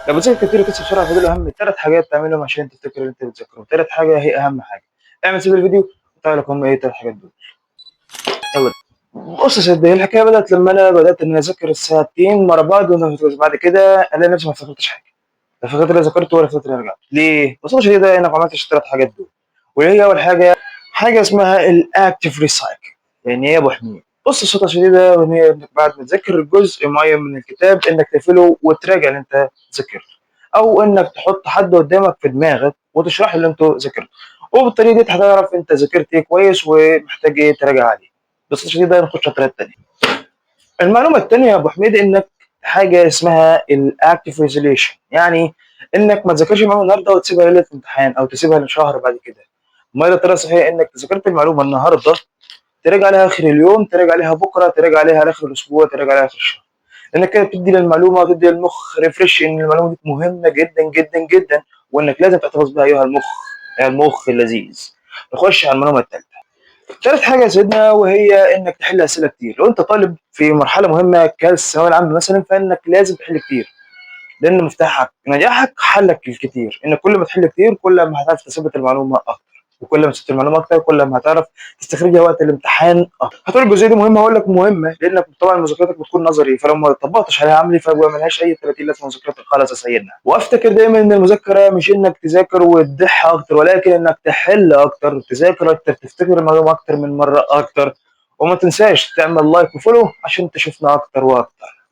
لما تذاكر كتير وتنسى بسرعه فدول اهم 3 حاجات تعملهم عشان تفتكر اللي انت بتذاكره. 3 حاجه هي اهم حاجه. اعمل سيب الفيديو وتعالى لك هم ايه ال3 حاجات دول. اول بص يا سيدي، الحكايه بدات لما انا بدات ان اذاكر الساعتين ورا بعض، بعد كده الاقي نفسي ما افتكرتش حاجه. لا فكرت اللي ذاكرته ولا فكرت اللي رجعت ليه؟ ببساطه شديده انك ما عملتش ال3 حاجات دول. وهي اول حاجه حاجه اسمها الاكتف ريسايكل. يعني ايه يا ابو حميد؟ بص ببساطه شديده، وهي انك بعد ما تذاكر جزء معين من الكتاب انك تقفله وتراجع اللي انت ذاكرته، او انك تحط حد قدامك في دماغك وتشرح له اللي انت ذاكرته. وبالطريقه دي هتعرف انت ذاكرت ايه كويس ومحتاج ايه تراجع عليه. ببساطه شديده نخش على الطريقه التانيه. المعلومه التانيه يا ابو حميد انك حاجه اسمها الاكتف ريزوليوشن. يعني انك ما تذاكرش المعلومه النهارده وتسيبها ليله الامتحان او تسيبها لشهر بعد كده. امال الطريقه الصحيحه انك ذاكرت المعلومه النهارده تراجع عليها اخر اليوم، تراجع عليها بكره، تراجع عليها على اخر الاسبوع، تراجع عليها اخر الشهر. لانك كده بتدي للمعلومه وتدي للمخ ريفرش ان المعلومه دي مهمه جدا جدا جدا، وانك لازم تحتفظ بها ايها المخ، يا المخ اللذيذ. نخش على المعلومه الثالثه. ثالث حاجه يا سيدنا وهي انك تحل اسئله كتير. لو انت طالب في مرحله مهمه كالثانويه العامه مثلا فانك لازم تحل كتير، لان مفتاحك نجاحك حلك الكتير. ان كل ما تحل كتير كل ما هتعرف تثبت المعلومه اكتر، وكل ما تثبت المعلومه اكتر كل ما هتعرف تستخرجها وقت الامتحان اكتر. هتقول الجزئيه دي مهمه، هقول لك مهمه لانك طبعا مذاكرتك بتكون نظري، فلو ما طبقتش عليها عملي فما ملهاش اي 30 لازمه مذاكرتك خالص يا سيدنا. وافتكر دايما ان المذاكره مش انك تذاكر وتضح اكتر، ولكن انك تحل اكتر، تذاكر اكتر، تفتكر المعلومه اكتر من مره اكتر. وما تنساش تعمل لايك وفولو عشان تشوفنا اكتر واكتر.